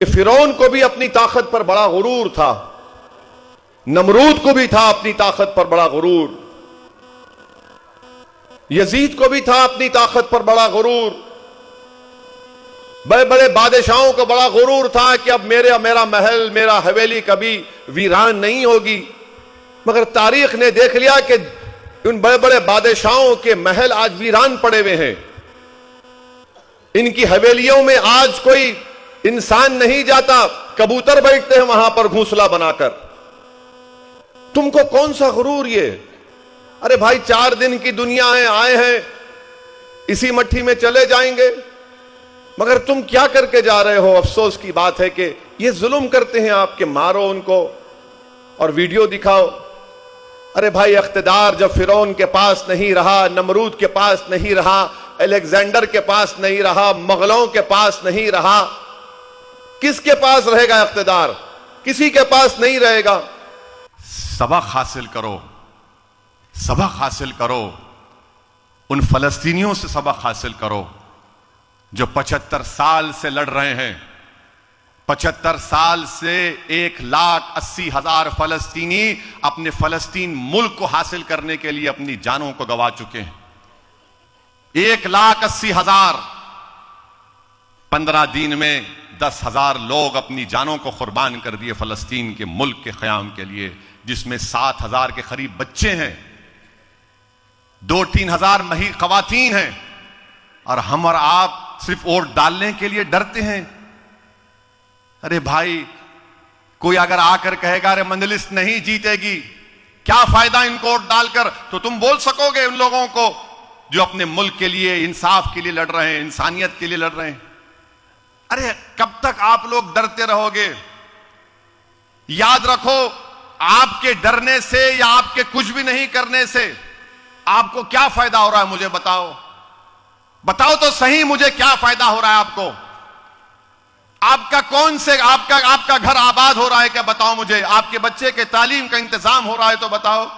फिरौन को भी अपनी ताकत पर बड़ा गुरूर था, नमरूद को भी था अपनी ताकत पर बड़ा गुरूर, यजीद को भी था अपनी ताकत पर बड़ा गुरूर, बड़े बड़े बादशाहों को बड़ा गुरूर था कि अब मेरा महल, मेरा हवेली कभी वीरान नहीं होगी। मगर तारीख ने देख लिया कि उन बड़े बड़े बादशाहों के महल आज वीरान पड़े हुए हैं। इनकी हवेलियों में आज कोई इंसान नहीं जाता, कबूतर बैठते हैं वहां पर घोंसला बनाकर। तुमको कौन सा गुरूर ये? अरे भाई 4 दिन की दुनिया है, आए हैं, इसी मट्टी में चले जाएंगे। मगर तुम क्या करके जा रहे हो? अफसोस की बात है कि ये जुल्म करते हैं आपके, मारो उनको और वीडियो दिखाओ। अरे भाई इख्तिदार जब फिरौन के पास नहीं रहा, नमरूद के पास नहीं रहा, अलेक्जेंडर के पास नहीं रहा, मुगलों के पास नहीं रहा, किसके पास रहेगा इख्तिदार? किसी के पास नहीं रहेगा। सबक हासिल करो, सबक हासिल करो, उन फलस्तीनियों से सबक हासिल करो जो 75 साल से लड़ रहे हैं। 75 साल से 1,80,000 फलस्तीनी अपने फलस्तीन मुल्क को हासिल करने के लिए अपनी जानों को गंवा चुके हैं। 1,80,000। 15 दिन में 10,000 लोग अपनी जानों को कुर्बान कर दिए फलस्तीन के मुल्क के क़याम के लिए, जिसमें 7,000 के करीब बच्चे हैं, 2-3 हजार मही ख़वातीन हैं। और हम और आप सिर्फ वोट डालने के लिए डरते हैं। अरे भाई, कोई अगर आकर कहेगा अरे मंजलिस नहीं जीतेगी, क्या फायदा इनको वोट डालकर, तो तुम बोल सकोगे उन लोगों को जो अपने मुल्क के लिए, इंसाफ के लिए लड़ रहे हैं, इंसानियत के लिए लड़ रहे हैं। अरे कब तक आप लोग डरते रहोगे? याद रखो, आपके डरने से या आपके कुछ भी नहीं करने से आपको क्या फायदा हो रहा है? मुझे बताओ, बताओ तो सही, मुझे क्या फायदा हो रहा है आपको? आपका कौन से आपका घर आबाद हो रहा है क्या? बताओ मुझे। आपके बच्चे के तालीम का इंतजाम हो रहा है तो बताओ।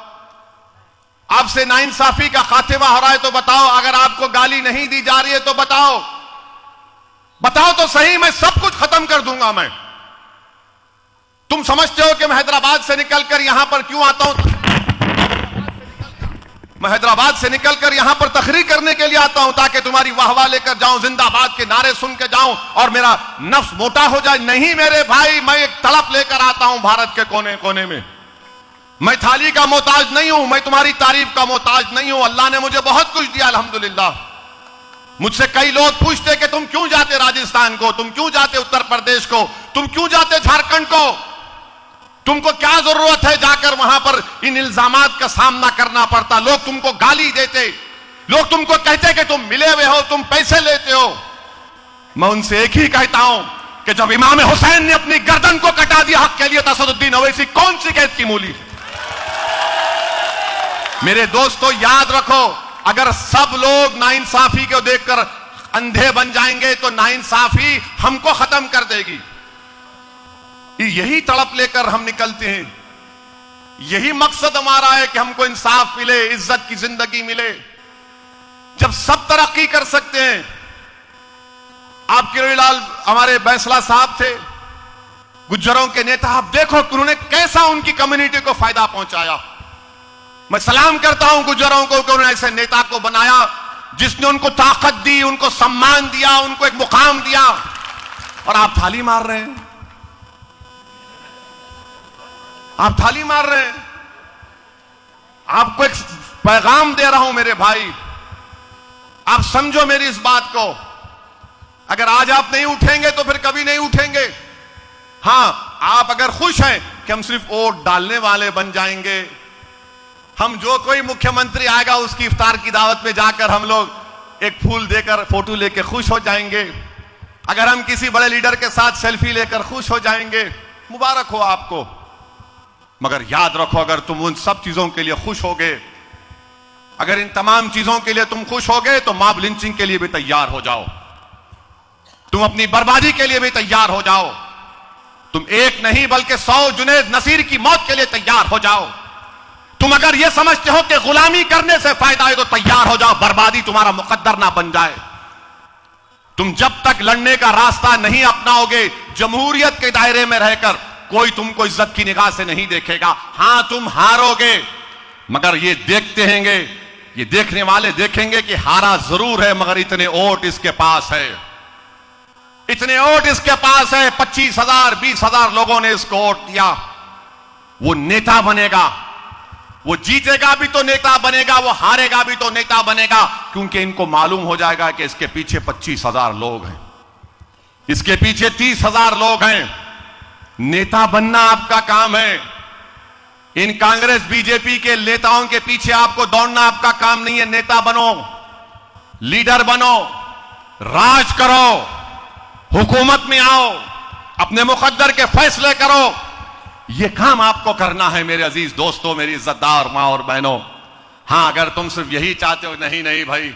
आपसे नाइंसाफी का खात्मा हो रहा है तो बताओ। अगर आपको गाली नहीं दी जा रही है तो बताओ, बताओ तो सही, मैं सब कुछ खत्म कर दूंगा। मैं, तुम समझते हो कि मैं हैदराबाद से निकलकर यहां पर क्यों आता हूं? मैं हैदराबाद से निकलकर यहां पर तकरीर करने के लिए आता हूं ताकि तुम्हारी वाहवाह लेकर जाऊं, जिंदाबाद के नारे सुन के जाऊं और मेरा नफ्स मोटा हो जाए। नहीं मेरे भाई, मैं एक तड़प लेकर आता हूं भारत के कोने कोने में। मैं थाली का मोहताज नहीं हूं, मैं तुम्हारी तारीफ का मोहताज नहीं हूं। अल्लाह ने मुझे बहुत कुछ दिया अल्हम्दुलिल्लाह। मुझसे कई लोग पूछते कि तुम क्यों जाते राजस्थान को, तुम क्यों जाते उत्तर प्रदेश को, तुम क्यों जाते झारखंड को, तुमको क्या जरूरत है जाकर वहां पर इन इल्जामात का सामना करना पड़ता? लोग तुमको गाली देते, लोग तुमको कहते कि तुम मिले हुए हो, तुम पैसे लेते हो। मैं उनसे एक ही कहता हूं कि जब इमाम हुसैन ने अपनी गर्दन को कटा दिया हक के लिए, तसदुद्दीन ओवैसी कौन सी कैद की मूली? मेरे दोस्तों याद रखो, अगर सब लोग नाइंसाफी को देखकर अंधे बन जाएंगे तो नाइंसाफी हमको खत्म कर देगी। यही तड़प लेकर हम निकलते हैं, यही मकसद हमारा है कि हमको इंसाफ मिले, इज्जत की जिंदगी मिले। जब सब तरक्की कर सकते हैं, आप किरोड़ीलाल हमारे बैसला साहब थे, गुज्जरों के नेता, आप देखो कि उन्होंने कैसा उनकी कम्युनिटी को फायदा पहुंचाया। मैं सलाम करता हूं गुज्जरों को कि उन्होंने ऐसे नेता को बनाया जिसने उनको ताकत दी, उनको सम्मान दिया, उनको एक मुकाम दिया। और आप थाली मार रहे हैं, आप थाली मार रहे हैं। आपको एक पैगाम दे रहा हूं मेरे भाई, आप समझो मेरी इस बात को। अगर आज आप नहीं उठेंगे तो फिर कभी नहीं उठेंगे। हां, आप अगर खुश हैं कि हम सिर्फ वोट डालने वाले बन जाएंगे, हम जो कोई मुख्यमंत्री आएगा उसकी इफ्तार की दावत में जाकर हम लोग एक फूल देकर फोटो लेकर खुश हो जाएंगे, अगर हम किसी बड़े लीडर के साथ सेल्फी लेकर खुश हो जाएंगे, मुबारक हो आपको। मगर याद रखो, अगर तुम उन सब चीजों के लिए खुश होगे, अगर इन तमाम चीजों के लिए तुम खुश होगे, तो मॉब लिंचिंग के लिए भी तैयार हो जाओ, तुम अपनी बर्बादी के लिए भी तैयार हो जाओ, तुम एक नहीं बल्कि 100 जुनैद नसीर की मौत के लिए तैयार हो जाओ। तुम अगर यह समझते हो कि गुलामी करने से फायदा है तो तैयार हो जाओ, बर्बादी तुम्हारा मुकद्दर ना बन जाए। तुम जब तक लड़ने का रास्ता नहीं अपनाओगे, जमहूरियत के दायरे में रहकर, कोई तुमको इज्जत की निगाह से नहीं देखेगा। हां, तुम हारोगे, मगर ये देखते हैंगे, ये देखने वाले देखेंगे कि हारा जरूर है, मगर इतने वोट इसके पास है, इतने वोट इसके पास है। 25,000 20,000 लोगों ने इसको वोट दिया। वो नेता बनेगा, वो जीतेगा भी तो नेता बनेगा, वो हारेगा भी तो नेता बनेगा, क्योंकि इनको मालूम हो जाएगा कि इसके पीछे 25,000 लोग हैं, इसके पीछे 30,000 लोग हैं। नेता बनना आपका काम है। इन कांग्रेस बीजेपी के नेताओं के पीछे आपको दौड़ना आपका काम नहीं है। नेता बनो, लीडर बनो, राज करो, हुकूमत में आओ, अपने मुकद्दर के फैसले करो। यह काम आपको करना है मेरे अजीज दोस्तों, मेरी इज्जतदार मां और बहनों। हां, अगर तुम सिर्फ यही चाहते हो, नहीं नहीं भाई,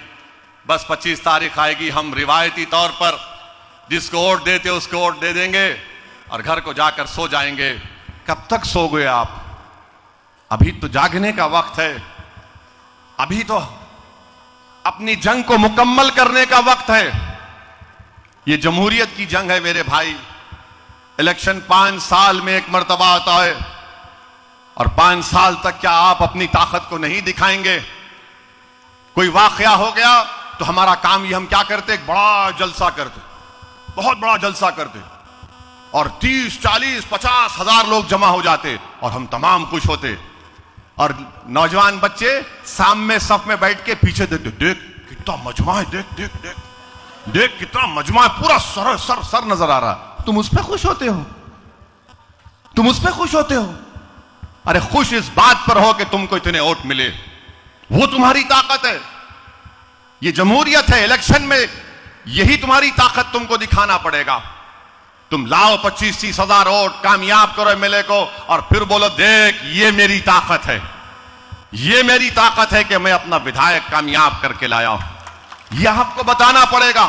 बस 25 तारीख आएगी, हम रिवायती तौर पर जिसको वोट देते हो उसको वोट दे देंगे और घर को जाकर सो जाएंगे। कब तक सोओगे आप? अभी तो जागने का वक्त है, अभी तो अपनी जंग को मुकम्मल करने का वक्त है। यह जमहूरियत की जंग है मेरे भाई। इलेक्शन 5 साल में एक मर्तबा आता है, और 5 साल तक क्या आप अपनी ताकत को नहीं दिखाएंगे? कोई वाकया हो गया तो हमारा काम ये, हम क्या करते, एक बड़ा जलसा करते, बहुत बड़ा जलसा करते, और 30 40 50 हजार लोग जमा हो जाते और हम तमाम खुश होते। और नौजवान बच्चे सामने सफ में बैठ के पीछे देखते, देख कितना मजमा है, देख देख देख देख कितना मजमा है, पूरा सर सर सर नजर आ रहा। तुम उस पर खुश होते हो, तुम उस पर खुश होते हो। अरे खुश इस बात पर हो कि तुमको इतने वोट मिले, वो तुम्हारी ताकत है। ये जमहूरियत है। इलेक्शन में यही तुम्हारी ताकत तुमको दिखाना पड़ेगा। तुम लाओ 25-30 हजार वोट, कामयाब करो एमएलए को, और फिर बोलो देख ये मेरी ताकत है, ये मेरी ताकत है कि मैं अपना विधायक कामयाब करके लाया हूं। यह आपको बताना पड़ेगा।